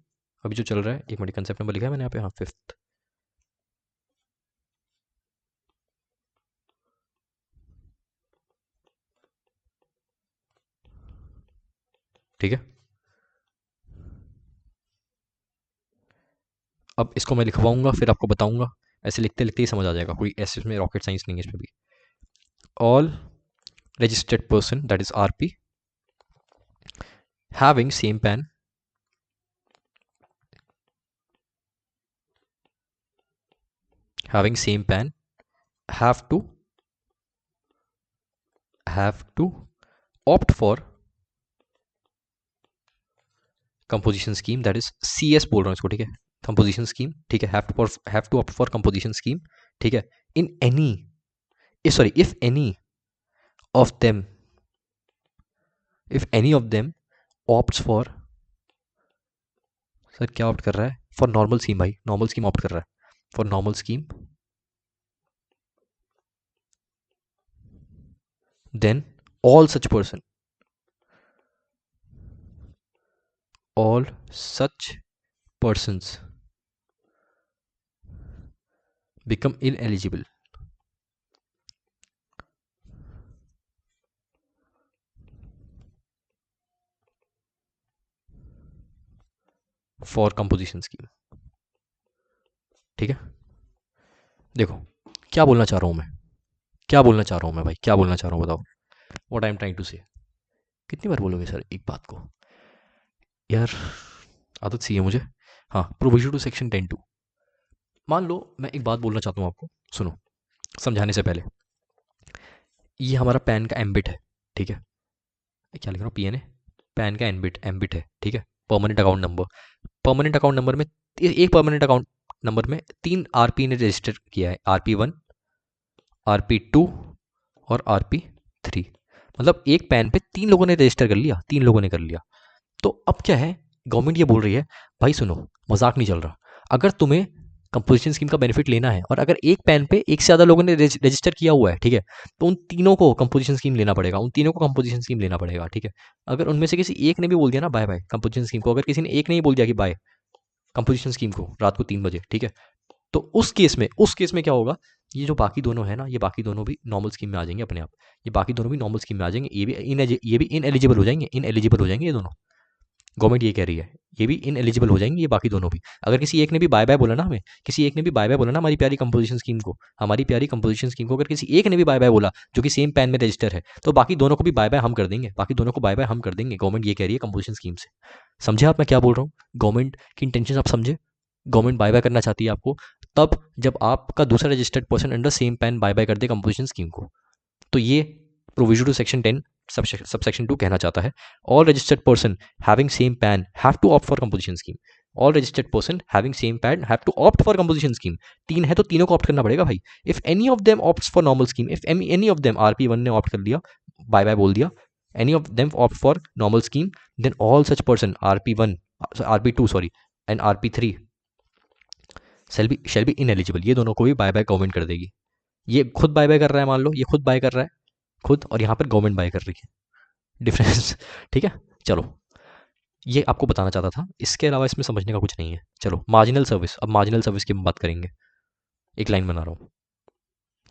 अभी जो चल रहा है। एक मिनट, कंसेप्ट नंबर लिखा है मैंने यहाँ पे, हाँ 5th। ठीक है, अब इसको मैं लिखवाऊंगा फिर आपको बताऊंगा, ऐसे लिखते लिखते ही समझ आ जाएगा, कोई ऐसे इसमें रॉकेट साइंस नहीं है इसमें भी। All registered person, that is RP, having same PAN have to opt for composition scheme, that is CS बोल रहा हूँ इसको। ठीक है, composition scheme। ठीक है, have to opt for composition scheme। ठीक है, in any if any of them opts for, sir क्या ऑप्ट कर रहा है? फॉर नॉर्मल स्कीम भाई, नॉर्मल स्कीम ऑप्ट कर रहा है, for normal scheme, then all such persons become ineligible for composition scheme. ठीक है, देखो क्या बोलना चाह रहा हूँ मैं, भाई क्या बोलना चाह रहा हूँ बताओ, what I am trying to say. कितनी बार बोलोगे सर एक बात को यार, आदत सी है मुझे। हाँ, प्रोविजन टू सेक्शन 10(2). मान लो मैं एक बात बोलना चाहता हूँ आपको, सुनो समझाने से पहले। ये हमारा पैन का एम्बिट है। ठीक है, क्या लिख रहा हूँ, PN है, पैन का एम्बिट है। ठीक है, परमानेंट अकाउंट नंबर में एक परमानेंट अकाउंट नंबर में 3 RP ने रजिस्टर किया है, RP1, RP2 और RP3। मतलब एक पैन पे 3 लोगों ने रजिस्टर कर लिया, 3 लोगों ने कर लिया। तो अब क्या है, गवर्नमेंट ये बोल रही है भाई सुनो, मजाक नहीं चल रहा, अगर तुम्हें कंपोजिशन स्कीम का बेनिफिट लेना है और अगर एक पैन पे एक से ज़्यादा लोगों ने रजिस्टर किया हुआ है, ठीक है, तो उन तीनों को कंपोजिशन स्कीम लेना पड़ेगा, उन तीनों को कंपोजिशन स्कीम लेना पड़ेगा, ठीक है। अगर उनमें से किसी एक ने भी बोल दिया ना बाय बाय कंपोजिशन स्कीम को, अगर किसी ने एक ने ही बोल दिया कि बाय कंपोजिशन स्कीम को रात को 3 बजे, ठीक है, तो उस केस में क्या होगा, ये जो बाकी दोनों है ना, ये बाकी दोनों भी नॉर्मल स्कीम में आ जाएंगे अपने आप, ये बाकी दोनों भी नॉर्मल स्कीम में आ जाएंगे, ये भी इनएलिजिबल हो जाएंगे, इनएलिजिबल हो जाएंगे ये दोनों। गवर्नमेंट ये कह रही है ये भी इनएलिजिबल हो जाएंगे, ये बाकी दोनों भी। अगर किसी एक ने भी बाय बाय बोला ना हमें, किसी एक ने भी बाय बाय बोला ना हमारी प्यारी कंपोजिशन स्कीम को, हमारी प्यारी कंपोजिशन स्कीम को अगर किसी एक ने भी बाय बाय बोला जो कि सेम पैन में रजिस्टर है, तो बाकी दोनों को भी बाय बाय हम कर देंगे, बाकी दोनों को बाय बाय हम कर देंगे। गवर्नमेंट ये कह रही है कंपोजिशन स्कीम से। समझे आप मैं क्या बोल रहा हूँ? गवर्नमेंट की इंटेंशन आप समझे? गवर्नमेंट बाय बाय करना चाहती है आपको तब जब आपका दूसरा registered person under same PAN bye bye कर दे कंपोजिशन स्कीम को। तो ये प्रोविजन टू सेक्शन 10 सबसेक्शन 2 कहना चाहता है all registered person having same PAN have to opt for composition scheme. All registered person having same PAN have to opt for composition scheme. 3 है तो तीनों को ऑप्ट करना पड़ेगा भाई। If any of them opts for normal scheme, if any of them, RP1 ने opt कर लिया, बाय बाय बोल दिया, any of them opt for normal scheme, then all such person RP1, RP2 sorry and RP3 shall be ineligible. ये दोनों को भी bye by government कर देगी। ये खुद बाय बाय कर रहा है, मान लो ये खुद बाय कर रहा है खुद, और यहाँ पर गवर्नमेंट बाय कर रही है, डिफरेंस ठीक है। चलो ये आपको बताना चाहता था, इसके अलावा इसमें समझने का कुछ नहीं है। चलो मार्जिनल सर्विस, अब मार्जिनल सर्विस की हम बात करेंगे। एक लाइन बना रहा हूँ,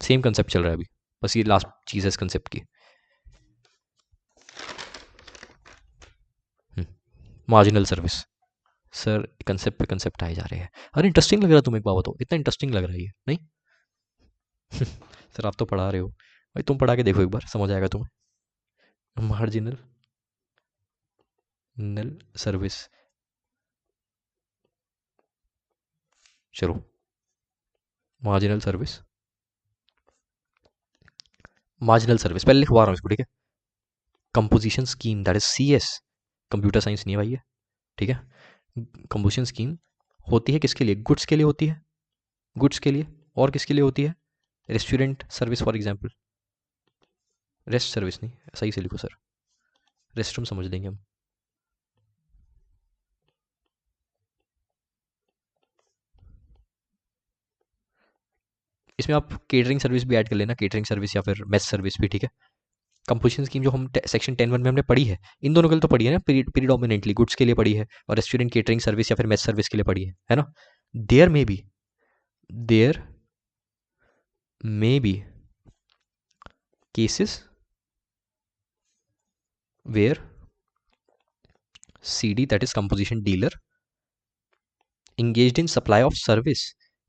सेम कंसेप्ट चल रहा है अभी, बस ये लास्ट चीज़ है इस कंसेप्ट की। Marginal service. सर कंसेप्ट पे कंसेप्ट आए जा रहे हैं। अरे इंटरेस्टिंग लग रहा है तुम्हें, एक बात बताओ, इतना इंटरेस्टिंग लग रहा है ये नहीं? सर आप तो पढ़ा रहे हो भाई, तुम पढ़ा के देखो एक बार, समझ आएगा तुम्हें। मार्जिनल नल सर्विस, चलो मार्जिनल सर्विस, मार्जिनल सर्विस पहले लिखवा रहा हूँ इसको, ठीक है। Composition scheme that is CS, computer science नहीं है भाई ये, ठीक है। कंपोजिशन स्कीम होती है किसके लिए? गुड्स के लिए होती है, गुड्स के लिए। और किसके लिए होती है? Restaurant service for example, rest service नहीं, सही से लिखो सर, रेस्ट रूम समझ देंगे हम। इसमें आप केटरिंग सर्विस भी ऐड कर लेना, केटरिंग सर्विस या फिर मेस सर्विस भी, ठीक है। कंपोजिशन स्कीम जो हम सेक्शन 10(1) में हमने पढ़ी है, इन दोनों के लिए तो पढ़ी है ना, प्रीडोमिनेंटली गुड्स के लिए पढ़ी है, और रेस्टोरेंट केटरिंग सर्विस या फिर मेस सर्विस के लिए पढ़ी है ना। There may be cases where CD that is composition dealer engaged in supply of service,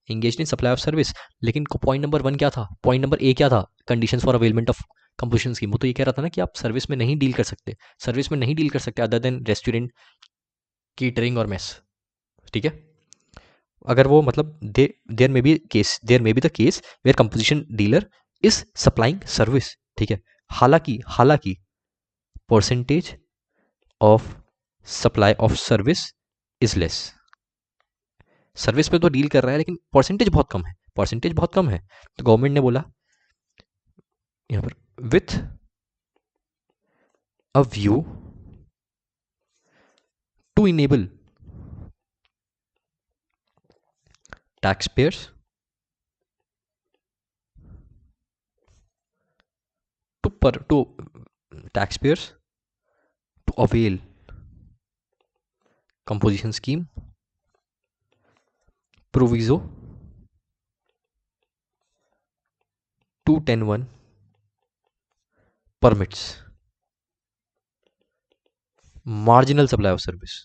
engaged in supply of service। लेकिन पॉइंट नंबर 1 क्या था? पॉइंट नंबर A क्या था? Conditions for availment of composition scheme. वो तो ये कह रहा था ना कि आप सर्विस में नहीं डील कर सकते, सर्विस में नहीं डील कर सकते अदर देन रेस्टोरेंट, केटरिंग और मेस, ठीक है। अगर वो मतलब there may be the case where composition dealer is supplying service, ठीक है। हालांकि percentage of supply of service is less. Service पे तो डील कर रहा है लेकिन परसेंटेज बहुत कम है, परसेंटेज बहुत कम है। तो गवर्नमेंट ने बोला यहां पर with a view to enable taxpayers to taxpayers to avail composition scheme proviso 210(1) permits marginal supply of service।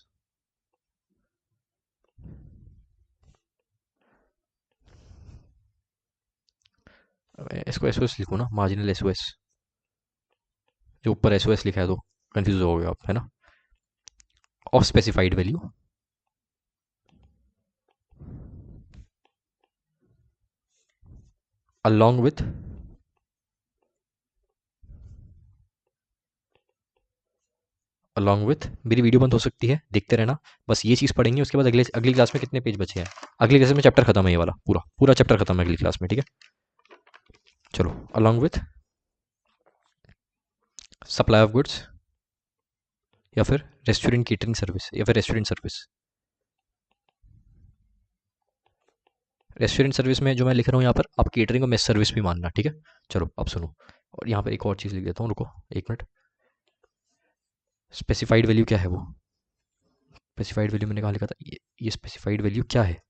इसको SOS लिखो ना, मार्जिनल SOS, जो ऊपर SOS लिखा है तो कंफ्यूज हो गए आप, है ना। Of specified value along with मेरी वीडियो बंद हो सकती है, देखते रहना। बस ये चीज़ पढ़ेंगे, उसके बाद अगली क्लास में कितने पेज बचे हैं? अगली क्लास में चैप्टर खत्म है, ये वाला पूरा चैप्टर खत्म है अगली क्लास में, ठीक है। चलो along with supply of goods या फिर रेस्टोरेंट केटरिंग सर्विस या फिर रेस्टोरेंट सर्विस। रेस्टोरेंट सर्विस में जो मैं लिख रहा हूँ यहाँ पर, आप केटरिंग और मेस सर्विस भी मानना, ठीक है। चलो अब सुनो, और यहाँ पर एक और चीज़ लिख देता हूँ, रुको एक मिनट। स्पेसिफाइड वैल्यू क्या है वो, स्पेसिफाइड वैल्यू मैंने कहाँ लिखा था, ये स्पेसिफाइड वैल्यू क्या है।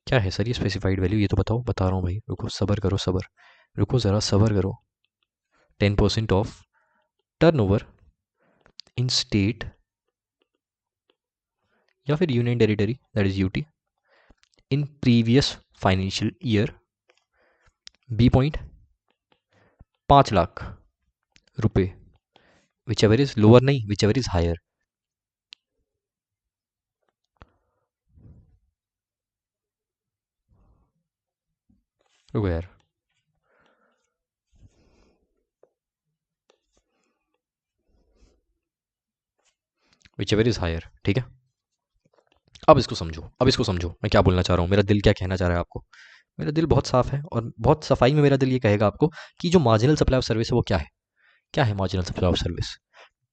क्या है सर ये स्पेसिफाइड वैल्यू, ये तो बताओ। बता रहा हूँ भाई, रुको सबर करो, सबर, रुको ज़रा सबर करो। 10% ऑफ टर्नओवर इन स्टेट या फिर union territory, that is UT, in previous financial year. B point 5 lakh रुपए, विच एवर इज लोअर, नहीं विच एवर इज हायर। रुको यार, विच एवर इज हायर, ठीक है। अब इसको समझो, अब इसको समझो मैं क्या बोलना चाह रहा हूँ, मेरा दिल क्या कहना चाह रहा है आपको। मेरा दिल बहुत साफ है और बहुत सफाई में मेरा दिल ये कहेगा आपको कि जो मार्जिनल सप्लाई ऑफ सर्विस है वो क्या है। क्या है marginal supply of service?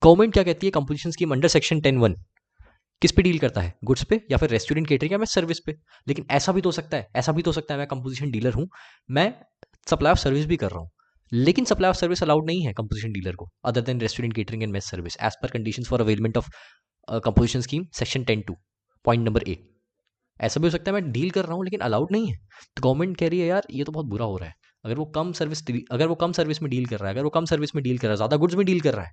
Government क्या कहती है, कंपोजिशन स्कीम अंडर सेक्शन 10(1) किस पे डील करता है, गुड्स पे या फिर रेस्टोरेंट केटरिंग या मैं सर्विस पे। लेकिन ऐसा भी तो हो सकता है, ऐसा भी तो हो सकता है मैं कंपोजिशन डीलर हूँ, मैं सप्लाई ऑफ सर्विस भी कर रहा हूँ, लेकिन सप्लाई ऑफ सर्विस अलाउड नहीं है कंपोजिशन डीलर को other than restaurant catering and mess service as per conditions for availment of composition scheme section 10(2) point number A. ऐसा भी हो सकता है मैं डील कर रहा हूँ लेकिन अलाउड नहीं है। तो गवर्नमेंट कह रही है यार ये तो बहुत बुरा हो रहा है, अगर वो कम सर्विस में डील कर रहा है, अगर वो कम सर्विस में डील कर रहा है, ज़्यादा गुड्स में डील कर रहा है,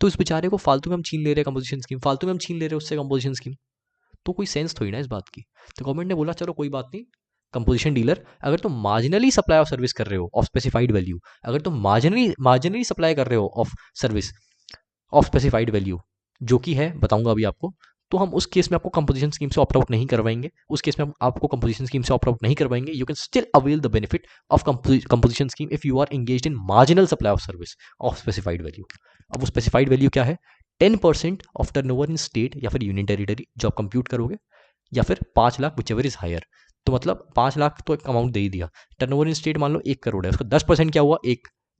तो इस बेचारे को फालतू में हम छीन ले रहे हैं कंपोजिशन स्कीम, फालतू में हम छीन ले रहे हैं उससे कंपोजिशन स्कीम। तो कोई सेंस थोड़ी ना इस बात की। तो गवर्नमेंट ने बोला चलो कोई बात नहीं, कंपोजिशन डीलर अगर तुम मार्जिनली सप्लाई ऑफ सर्विस कर रहे हो ऑफ स्पेसिफाइड वैल्यू, अगर तुम मार्जिनली सप्लाई कर रहे हो of service of specified value, जो कि है बताऊंगा अभी आपको, तो हम उस केस में आपको कंपोजिशन स्कीम से ऑप्ट आउट नहीं करवाएंगे, उस केस में हम आपको कंपोजिशन स्कीम से ऑप्ट आउट नहीं करवाएंगे। You can still avail the benefit of composition scheme if you are engaged in marginal supply of service of specified value. अब वो स्पेसिफाइड वैल्यू क्या है? 10% ऑफ टर्नओवर इन स्टेट या फिर union territory जो आप कंप्यूट करोगे, या फिर 5 lakh whichever is higher. तो मतलब 5 लाख तो एक अमाउंट दे ही दिया, टर्नओवर इन स्टेट मान लो 1 करोड़ है, उसका 10% क्या हुआ,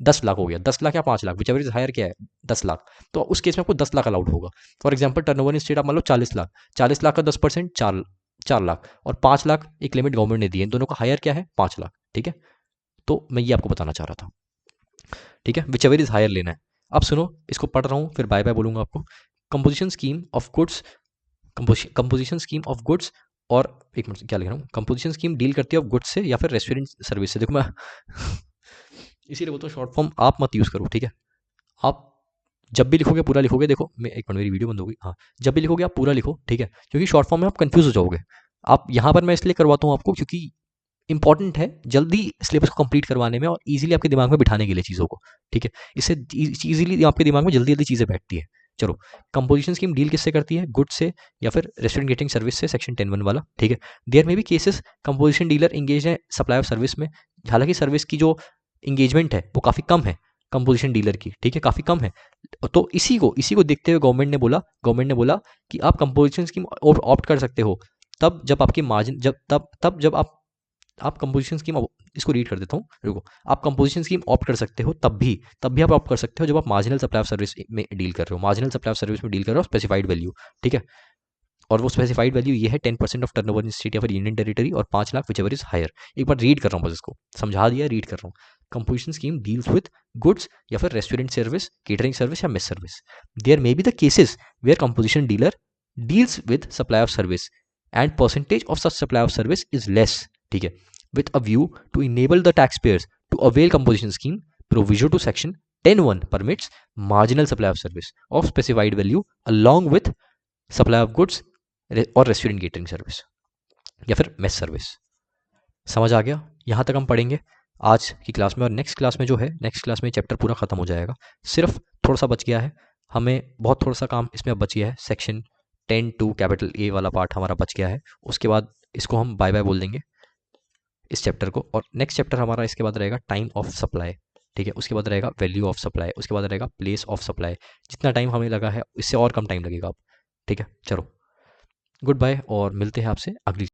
10 लाख हो गया। 10 लाख या 5 lakh, whichever is higher क्या है, 10 लाख। तो उस केस में आपको 10 लाख अलाउड होगा। For example turnover in state आप मान लो 40 लाख, 40 लाख का 10% 4 लाख, और 5 लाख एक लिमिट गवर्नमेंट ने दी है, इन दोनों का हायर क्या है, 5 लाख, ठीक है। तो मैं ये आपको बताना चाह रहा था, ठीक है, विच एवर इज हायर लेना है। अब सुनो, इसको पढ़ रहा हूँ फिर बाय बाय बोलूंगा आपको। Composition scheme of goods, composition scheme of goods, और एक मिनट क्या लिख रहा हूँ, कंपोजिशन स्कीम डील करती है ऑफ गुड्स से या फिर रेस्टोरेंट सर्विस से। देखो मैं इसीलिए बोलता हूँ शॉर्ट फॉर्म आप मत यूज़ करो, ठीक है। आप जब भी लिखोगे पूरा लिखोगे, देखो मैं एक मिनट, मेरी वीडियो बंद हो गई, हाँ, जब भी लिखोगे आप पूरा लिखो, ठीक है, क्योंकि शॉर्ट फॉर्म में आप कंफ्यूज हो जाओगे। आप यहाँ पर मैं इसलिए करवाता हूँ आपको क्योंकि इंपॉर्टेंट है जल्दी सिलेबस को कंप्लीट करवाने में और इजीली आपके दिमाग में बिठाने के लिए चीज़ों को, ठीक है। इससे इजीली आपके दिमाग में जल्दी जल्दी चीज़ें बैठती है। चलो, कंपोजिशन स्कीम डील किससे करती है, गुड से या फिर रेस्टोरेंट गेटिंग सर्विस से, सेक्शन 10(1) वाला, ठीक है। देयर में भी केसेस कंपोजिशन डीलर इंगेज है सप्लाई ऑफ सर्विस में, हालांकि सर्विस की जो इंगेजमेंट है वो काफ़ी कम है कंपोजिशन डीलर की, ठीक है, काफ़ी कम है। तो इसी को देखते हुए गवर्नमेंट ने बोला कि आप कंपोजिशन स्कीम ऑप्ट कर सकते हो तब जब आपकी मार्जिन जब तब जब आप कंपोजिशन स्कीम, इसको रीड कर देता हूँ, रुको। आप कंपोजिशन स्कीम ऑप्ट कर सकते हो तब भी आप ऑप्ट कर सकते हो जब आप मार्जिनल सप्लाई ऑफ सर्विस में डील कर रहे हो, मार्जिनल सप्लाई ऑफ सर्विस में डील कर रहे हो स्पेसिफाइड वैल्यू, ठीक है। और वो स्पेसिफाइड वैल्यू ये है 10% ऑफ टर्नओवर इन स्टेट या फिर यूनियन टेरिटरी, और 5 lakh whichever is higher. एक बार रीड कर रहा हूँ, बस इसको समझा दिया, रीड कर रहा हूँ। Composition scheme deals with goods या फिर रेस्टोरेंट सर्विस, केटरिंग सर्विस या mess service. There may be the cases where composition dealer deals with supply of service and percentage of such supply of service is less, ठीक है, with a view to enable the taxpayers to avail composition scheme provision to section 10(1) permits marginal supply of service of specified value along with supply of goods और restaurant catering service या फिर mess service. समझ आ गया? यहाँ तक हम पढ़ेंगे आज की क्लास में, और नेक्स्ट क्लास में जो है, नेक्स्ट क्लास में चैप्टर पूरा खत्म हो जाएगा, सिर्फ थोड़ा सा बच गया है हमें, बहुत थोड़ा सा काम इसमें बच गया है। सेक्शन 10(2) कैपिटल ए वाला पार्ट हमारा बच गया है, उसके बाद इसको हम बाय बाय बोल देंगे इस चैप्टर को, और नेक्स्ट चैप्टर हमारा इसके बाद रहेगा टाइम ऑफ सप्लाई, ठीक है, उसके बाद रहेगा वैल्यू ऑफ सप्लाई, उसके बाद रहेगा प्लेस ऑफ सप्लाई। जितना टाइम हमें लगा है इससे और कम टाइम लगेगा अब, ठीक है। चलो गुड बाय और मिलते हैं आपसे अगली